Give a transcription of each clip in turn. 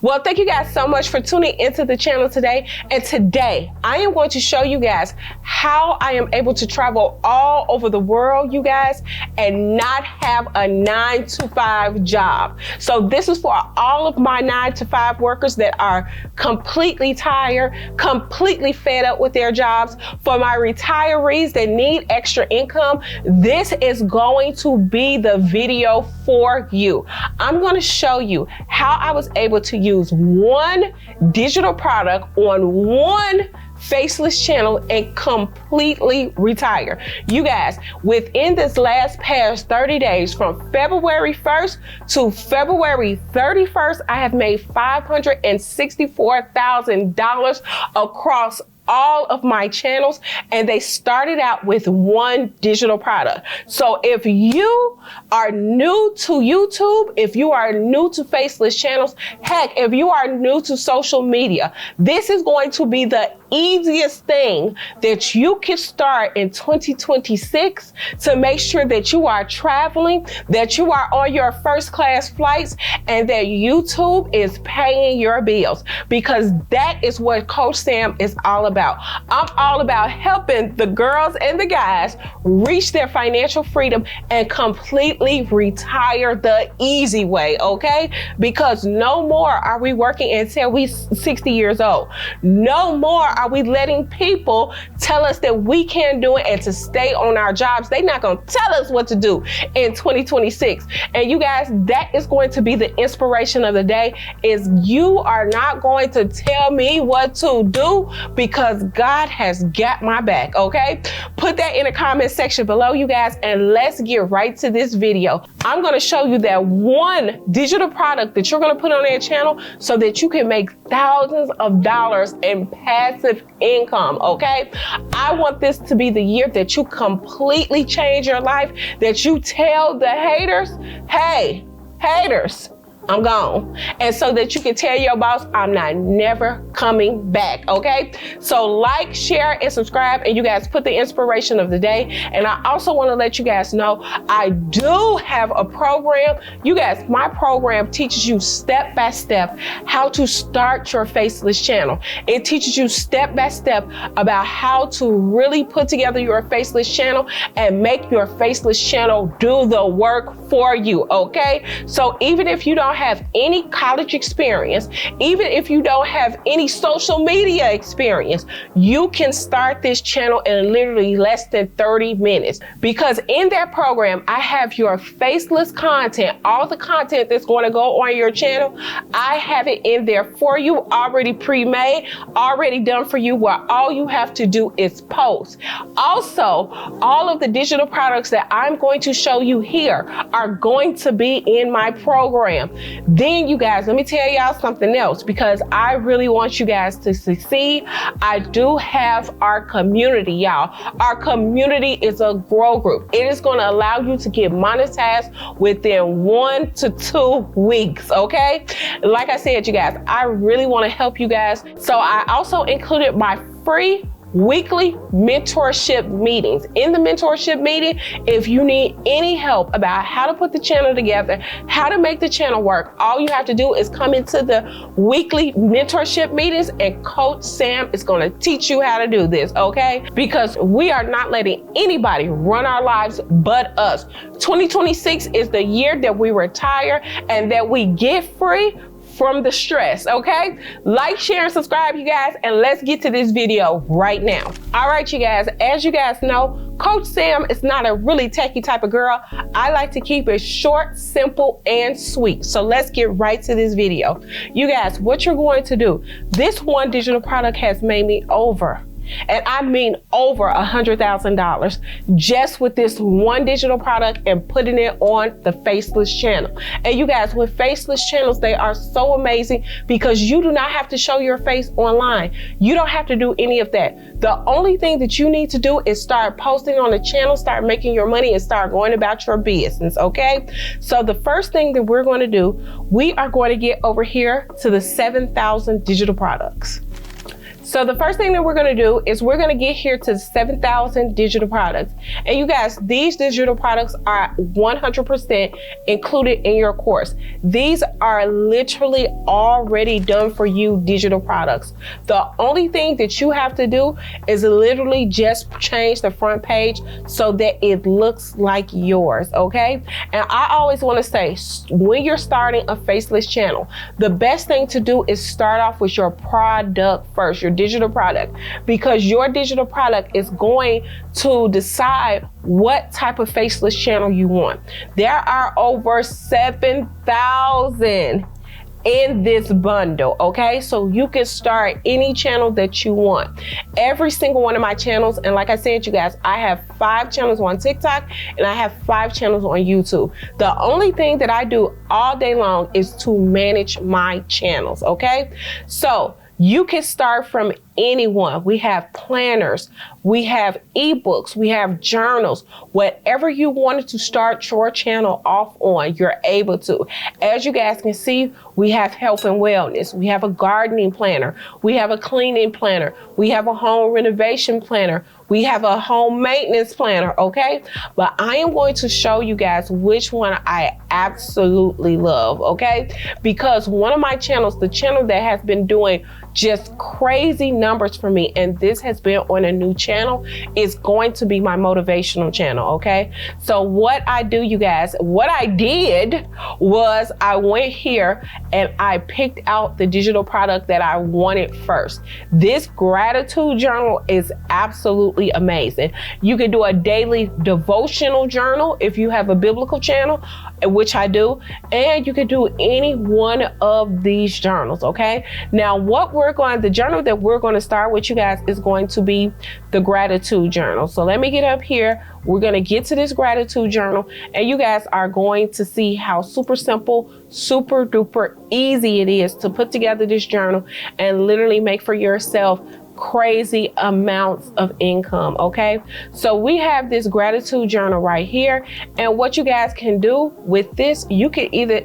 Well, thank you guys so much for tuning into the channel today. And today I am going to show you guys how I am able to travel all over the world, you guys, and not have a 9-to-5 job. So this is for all of my 9-to-5 workers that are completely tired, completely fed up with their jobs. For my retirees that need extra income, this is going to be the video for you. I'm going to show you how I was able to use one digital product on one faceless channel and completely retire. You guys, within this past 30 days, from February 1st to February 31st, I have made $564,000 across all of my channels, and they started out with one digital product. So if you are new to YouTube, if you are new to faceless channels, heck, if you are new to social media, this is going to be the easiest thing that you can start in 2026 to make sure that you are traveling, that you are on your first class flights, and that YouTube is paying your bills, because that is what Coach Sam is all about. I'm all about helping the girls and the guys reach their financial freedom and completely retire the easy way, okay? Because no more are we working until we 60 years old. No more are we letting people tell us that we can't do it and to stay on our jobs. They're not going to tell us what to do in 2026. And you guys, that is going to be the inspiration of the day, is you are not going to tell me what to do, because God has got my back, okay? Put that in the comment section below, you guys, and let's get right to this video. I'm going to show you that one digital product that you're going to put on their channel so that you can make thousands of dollars in passive income, okay? I want this to be the year that you completely change your life, that you tell the haters, hey, haters, I'm gone. And so that you can tell your boss, I'm not never coming back, okay? So like, share, and subscribe, and you guys put the inspiration of the day. And I also want to let you guys know, I do have a program. You guys, my program teaches you step by step how to start your faceless channel. It teaches you step by step about how to really put together your faceless channel and make your faceless channel do the work for you, okay? So even if you don't have any college experience, even if you don't have any social media experience, you can start this channel in literally less than 30 minutes. Because in that program, I have your faceless content, all the content that's going to go on your channel. I have it in there for you, already pre-made, already done for you, where all you have to do is post. Also, all of the digital products that I'm going to show you here are going to be in my program. Then you guys, let me tell y'all something else, because I really want you guys to succeed. I do have our community, y'all. Our community is a grow group. It is going to allow you to get monetized within 1 to 2 weeks, okay? Like I said, you guys, I really want to help you guys. So I also included my free weekly mentorship meetings. In the mentorship meeting, if you need any help about how to put the channel together, how to make the channel work, all you have to do is come into the weekly mentorship meetings, and Coach Sam is going to teach you how to do this, okay? Because we are not letting anybody run our lives but us. 2026 is the year that we retire and that we get free from the stress, okay? Like, share, and subscribe, you guys, and let's get to this video right now. All right, you guys, as you guys know, Coach Sam is not a really techie type of girl. I like to keep it short, simple, and sweet. So let's get right to this video. You guys, what you're going to do, this one digital product has made me over, and I mean over $100,000 just with this one digital product and putting it on the faceless channel. And you guys, with faceless channels, they are so amazing because you do not have to show your face online. You don't have to do any of that. The only thing that you need to do is start posting on the channel, start making your money, and start going about your business, okay? So the first thing that we're going to do, we are going to get over here to the 7,000 digital products. So the first thing that we're going to do is we're going to get here to 7,000 digital products. And you guys, these digital products are 100% included in your course. These are literally already done for you digital products. The only thing that you have to do is literally just change the front page so that it looks like yours, okay? And I always want to say, when you're starting a faceless channel, the best thing to do is start off with your product first, your digital product, because your digital product is going to decide what type of faceless channel you want. There are over 7,000 in this bundle, okay? So you can start any channel that you want. Every single one of my channels, and like I said, you guys, I have 5 channels on TikTok and I have 5 channels on YouTube. The only thing that I do all day long is to manage my channels, okay? So you can start from anyone. We have planners, we have ebooks, we have journals. Whatever you wanted to start your channel off on, you're able to. As you guys can see, we have health and wellness, we have a gardening planner, we have a cleaning planner, we have a home renovation planner, we have a home maintenance planner, okay? But I am going to show you guys which one I absolutely love, okay? Because one of my channels, the channel that has been doing just crazy numbers for me, and this has been on a new channel, is going to be my motivational channel, okay? So what I do, you guys, what I did was I went here and I picked out the digital product that I wanted first. This gratitude journal is absolutely amazing. You can do a daily devotional journal if you have a biblical channel, which I do, and you can do any one of these journals, okay? Now, the journal that we're going to start with, you guys, is going to be the gratitude journal. So let me get up here. We're going to get to this gratitude journal, and you guys are going to see how super simple, super duper easy it is to put together this journal and literally make for yourself crazy amounts of income, okay? So we have this gratitude journal right here, and what you guys can do with this, you can either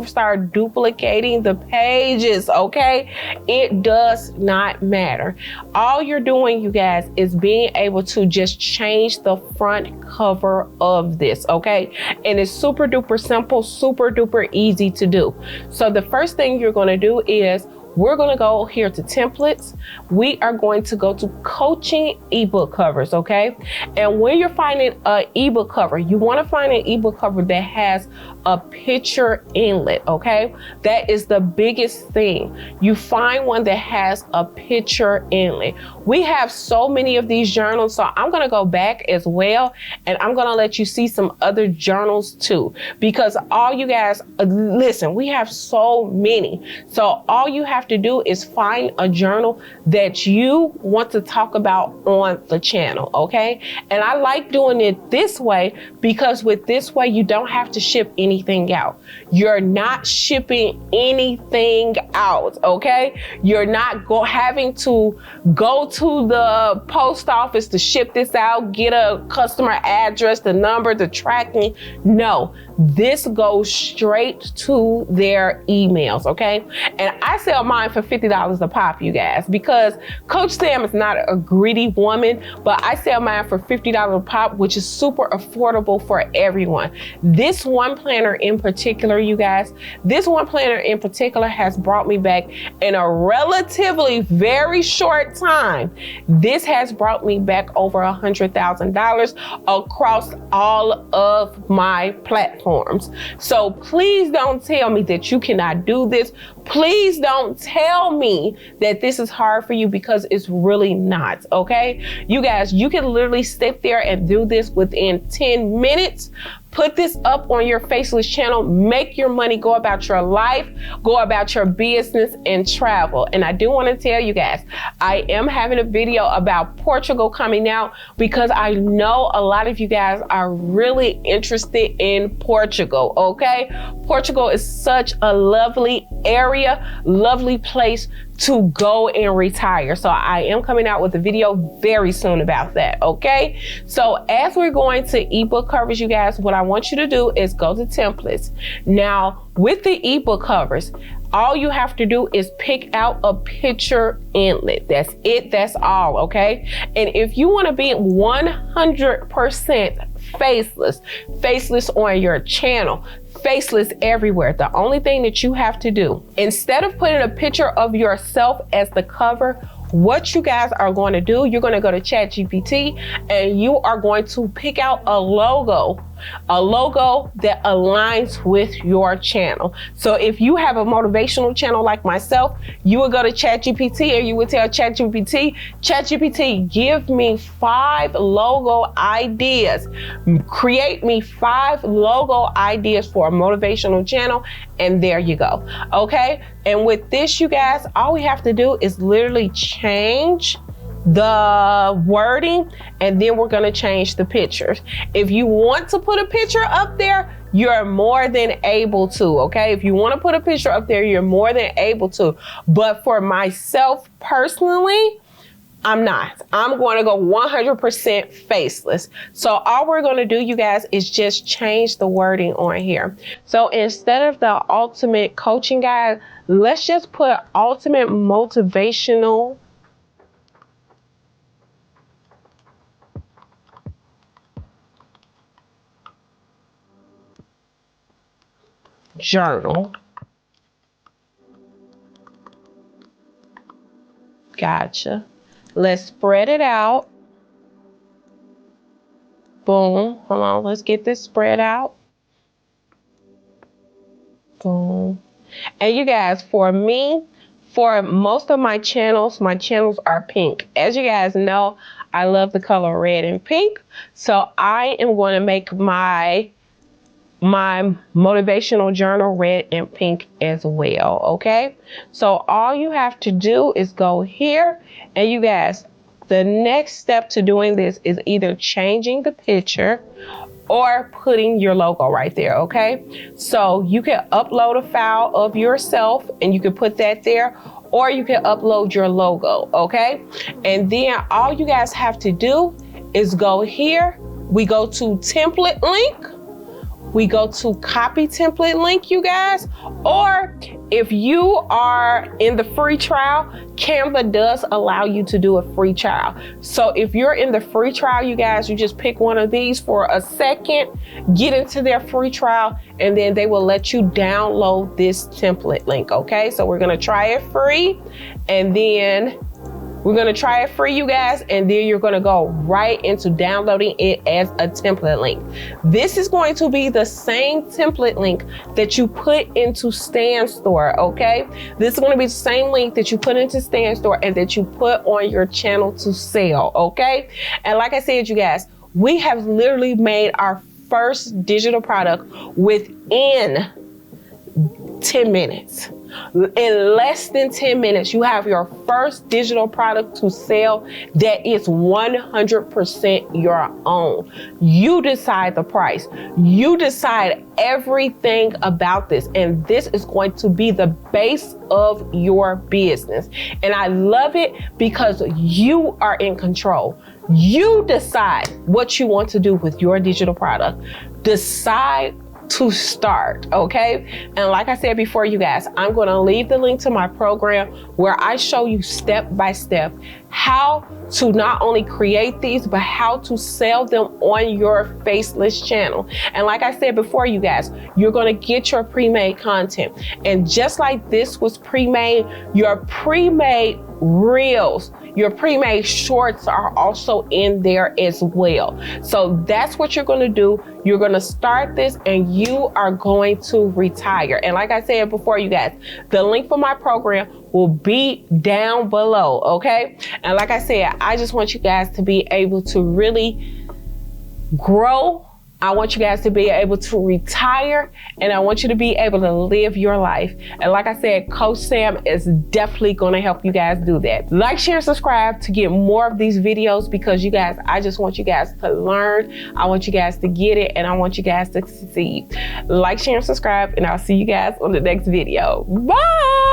start duplicating the pages, okay? It does not matter. All you're doing, you guys, is being able to just change the front cover of this, okay? And it's super duper simple, super duper easy to do. So the first thing you're going to do is we're going to go here to templates. We are going to go to coaching ebook covers, okay? And when you're finding an ebook cover, you want to find an ebook cover that has a picture inlet, okay? That is the biggest thing. You find one that has a picture inlet. We have so many of these journals, so I'm going to go back as well, and I'm going to let you see some other journals too, because all you guys, listen, we have so many. So all you have to do is find a journal that you want to talk about on the channel, okay? And I like doing it this way because with this way, you don't have to ship anything out. You're not shipping anything out, okay? You're not having to go to the post office to ship this out, get a customer address, the number, the tracking. No, this goes straight to their emails, okay? And I sell mine for $50 a pop, you guys, because Coach Sam is not a greedy woman, but I sell mine for $50 a pop, which is super affordable for everyone. This one planner in particular, you guys, this one planner in particular has brought me back in a relatively very short time. This has brought me back over $100,000 across all of my platforms. So please don't tell me that you cannot do this. Please don't tell me that this is hard for you, because it's really not, okay? You guys, you can literally sit there and do this within 10 minutes. Put this up on your faceless channel, make your money, go about your life, go about your business, and travel. And I do want to tell you guys, I am having a video about Portugal coming out because I know a lot of you guys are really interested in Portugal, okay? Portugal is such a lovely area, lovely place to go and retire. So I am coming out with a video very soon about that, okay? So as we're going to ebook covers, you guys, what I want you to do is go to templates. Now, with the ebook covers, All you have to do is pick out a picture inlet. That's it, that's all, okay? And if you wanna be 100% faceless on your channel, faceless everywhere, the only thing that you have to do, instead of putting a picture of yourself as the cover, what you guys are going to do, you're going to go to ChatGPT and you are going to pick out a logo that aligns with your channel. So if you have a motivational channel like myself, you would go to ChatGPT and you would tell ChatGPT, give me 5 logo ideas. Create me 5 logo ideas for a motivational channel, and there you go. Okay? And with this, you guys, all we have to do is literally change the wording, and then we're going to change the pictures. If you want to put a picture up there, you're more than able to, okay? If you want to put a picture up there, you're more than able to. But for myself personally, I'm not. I'm going to go 100% faceless. So all we're going to do, you guys, is just change the wording on here. So instead of the ultimate coaching guide, let's just put ultimate motivational journal. Gotcha. Let's spread it out. Boom. Hold on. Let's get this spread out. Boom. And you guys, for me, for most of my channels are pink. As you guys know, I love the color red and pink. So I am going to make my motivational journal red and pink as well, okay? So all you have to do is go here, and you guys, the next step to doing this is either changing the picture or putting your logo right there, okay? So you can upload a file of yourself and you can put that there, or you can upload your logo, okay? And then all you guys have to do is go here. We go to template link. We go to copy template link, you guys, or if you are in the free trial, Canva does allow you to do a free trial. So if you're in the free trial, you guys, you just pick one of these for a second, get into their free trial, and then they will let you download this template link, okay? So we're gonna try it free, and then we're gonna try it free, you guys, and then you're gonna go right into downloading it as a template link. This is going to be the same template link that you put into Stan Store, okay? This is gonna be the same link that you put into Stan Store and that you put on your channel to sell, okay? And like I said, you guys, we have literally made our first digital product within 10 minutes. In less than 10 minutes, you have your first digital product to sell that is 100% your own. You decide the price. You decide everything about this. And this is going to be the base of your business. And I love it because you are in control. You decide what you want to do with your digital product. Decide to start, okay? And like I said before, you guys, I'm going to leave the link to my program where I show you step by step how to not only create these, but how to sell them on your faceless channel. And like I said before, you guys, you're going to get your pre-made content. And just like this was pre-made, your pre-made reels, your pre-made shorts are also in there as well. So that's what you're going to do. You're going to start this and you are going to retire. And like I said before, you guys, the link for my program will be down below, okay? And like I said, I just want you guys to be able to really grow. I want you guys to be able to retire, and I want you to be able to live your life. And like I said, Coach Sam is definitely going to help you guys do that. Like, share, subscribe to get more of these videos, because you guys, I just want you guys to learn. I want you guys to get it, and I want you guys to succeed. Like, share, and subscribe, and I'll see you guys on the next video. Bye.